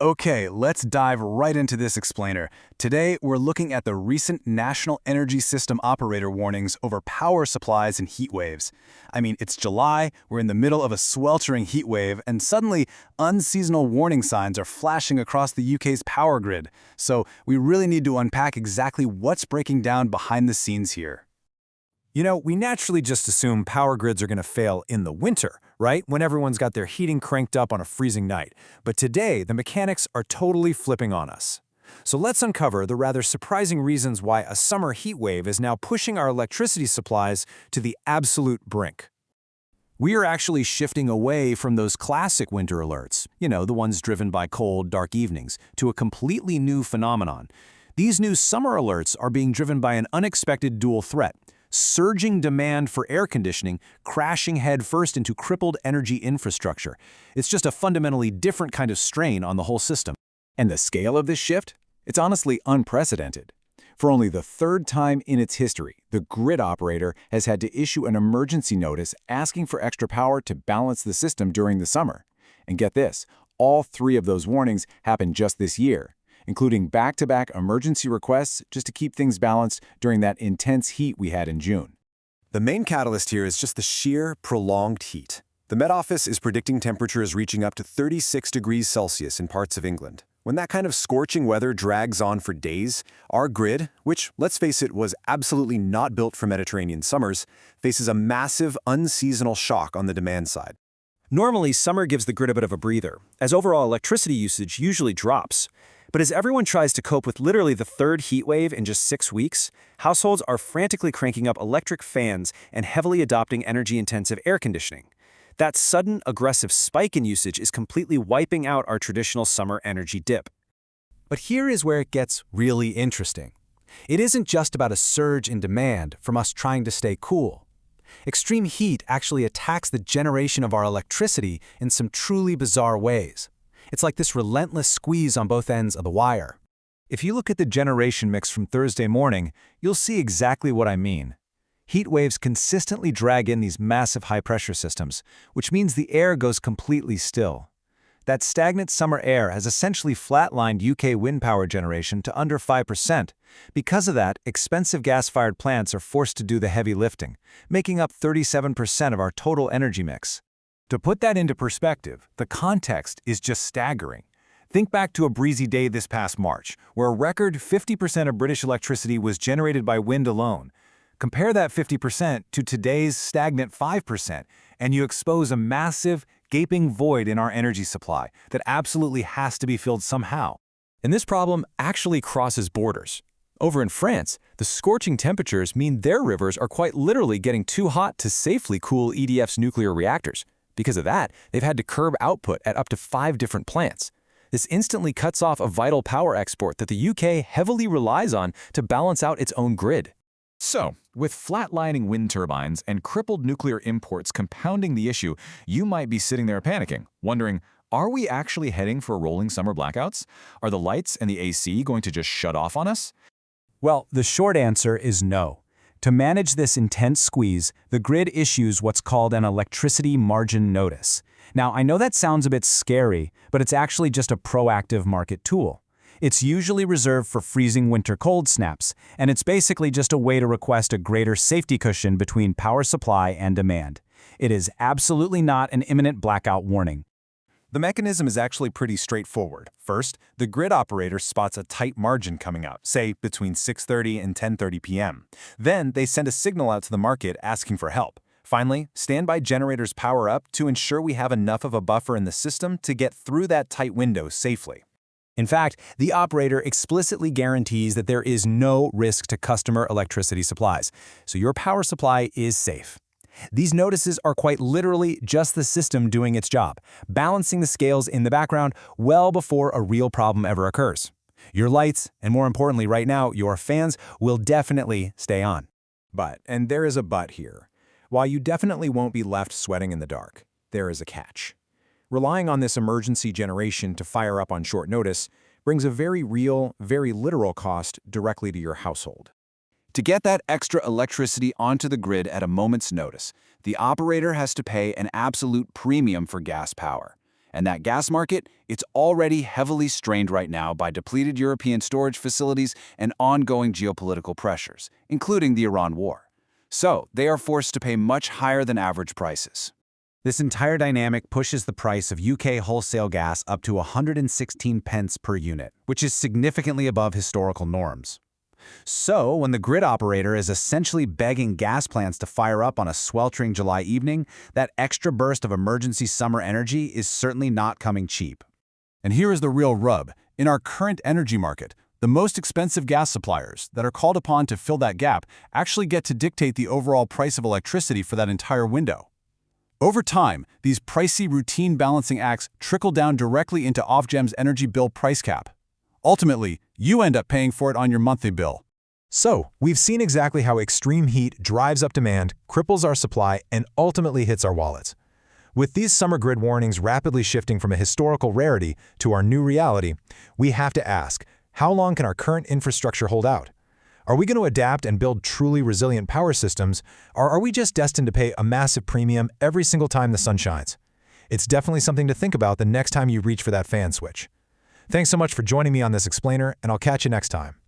Okay, let's dive right into this explainer. Today, we're looking at the recent National Energy System Operator warnings over power supplies and heat waves. I mean, it's July, we're in the middle of a sweltering heat wave, and suddenly, unseasonal warning signs are flashing across the UK's power grid. So, we really need to unpack exactly what's breaking down behind the scenes here. We naturally just assume power grids are going to fail in the winter, right? When everyone's got their heating cranked up on a freezing night. But today, the mechanics are totally flipping on us. So let's uncover the rather surprising reasons why a summer heat wave is now pushing our electricity supplies to the absolute brink. We are actually shifting away from those classic winter alerts, the ones driven by cold, dark evenings, to a completely new phenomenon. These new summer alerts are being driven by an unexpected dual threat: surging demand for air conditioning, crashing headfirst into crippled energy infrastructure. It's just a fundamentally different kind of strain on the whole system. And the scale of this shift? It's honestly unprecedented. For only the third time in its history, the grid operator has had to issue an emergency notice asking for extra power to balance the system during the summer. And get this, all three of those warnings happened just this year, including back-to-back emergency requests just to keep things balanced during that intense heat we had in June. The main catalyst here is just the sheer, prolonged heat. The Met Office is predicting temperatures reaching up to 36 degrees Celsius in parts of England. When that kind of scorching weather drags on for days, our grid, which, let's face it, was absolutely not built for Mediterranean summers, faces a massive, unseasonal shock on the demand side. Normally, summer gives the grid a bit of a breather, as overall electricity usage usually drops. But as everyone tries to cope with literally the third heat wave in just 6 weeks, households are frantically cranking up electric fans and heavily adopting energy-intensive air conditioning. That sudden, aggressive spike in usage is completely wiping out our traditional summer energy dip. But here is where it gets really interesting. It isn't just about a surge in demand from us trying to stay cool. Extreme heat actually attacks the generation of our electricity in some truly bizarre ways. It's like this relentless squeeze on both ends of the wire. If you look at the generation mix from Thursday morning, you'll see exactly what I mean. Heat waves consistently drag in these massive high-pressure systems, which means the air goes completely still. That stagnant summer air has essentially flatlined UK wind power generation to under 5%. Because of that, expensive gas-fired plants are forced to do the heavy lifting, making up 37% of our total energy mix. To put that into perspective, the context is just staggering. Think back to a breezy day this past March, where a record 50% of British electricity was generated by wind alone. Compare that 50% to today's stagnant 5%, and you expose a massive, gaping void in our energy supply that absolutely has to be filled somehow. And this problem actually crosses borders. Over in France, the scorching temperatures mean their rivers are quite literally getting too hot to safely cool EDF's nuclear reactors. Because of that, they've had to curb output at up to 5 different plants. This instantly cuts off a vital power export that the UK heavily relies on to balance out its own grid. So, with flatlining wind turbines and crippled nuclear imports compounding the issue, you might be sitting there panicking, wondering, are we actually heading for rolling summer blackouts? Are the lights and the AC going to just shut off on us? Well, the short answer is no. To manage this intense squeeze, the grid issues what's called an electricity margin notice. Now, I know that sounds a bit scary, but it's actually just a proactive market tool. It's usually reserved for freezing winter cold snaps, and it's basically just a way to request a greater safety cushion between power supply and demand. It is absolutely not an imminent blackout warning. The mechanism is actually pretty straightforward. First, the grid operator spots a tight margin coming up, say between 6:30 and 10:30 p.m. Then they send a signal out to the market asking for help. Finally, standby generators power up to ensure we have enough of a buffer in the system to get through that tight window safely. In fact, the operator explicitly guarantees that there is no risk to customer electricity supplies, so your power supply is safe. These notices are quite literally just the system doing its job, balancing the scales in the background well before a real problem ever occurs. Your lights, and more importantly right now, your fans, will definitely stay on. But, and there is a but here, while you definitely won't be left sweating in the dark, there is a catch. Relying on this emergency generation to fire up on short notice brings a very real, very literal cost directly to your household. To get that extra electricity onto the grid at a moment's notice, the operator has to pay an absolute premium for gas power. And that gas market, it's already heavily strained right now by depleted European storage facilities and ongoing geopolitical pressures, including the Iran war. So, they are forced to pay much higher than average prices. This entire dynamic pushes the price of UK wholesale gas up to 116 pence per unit, which is significantly above historical norms. So, when the grid operator is essentially begging gas plants to fire up on a sweltering July evening, that extra burst of emergency summer energy is certainly not coming cheap. And here is the real rub. In our current energy market, the most expensive gas suppliers that are called upon to fill that gap actually get to dictate the overall price of electricity for that entire window. Over time, these pricey routine balancing acts trickle down directly into Ofgem's energy bill price cap. Ultimately, you end up paying for it on your monthly bill. So, we've seen exactly how extreme heat drives up demand, cripples our supply, and ultimately hits our wallets. With these summer grid warnings rapidly shifting from a historical rarity to our new reality, we have to ask, how long can our current infrastructure hold out? Are we going to adapt and build truly resilient power systems, or are we just destined to pay a massive premium every single time the sun shines? It's definitely something to think about the next time you reach for that fan switch. Thanks so much for joining me on this explainer, and I'll catch you next time.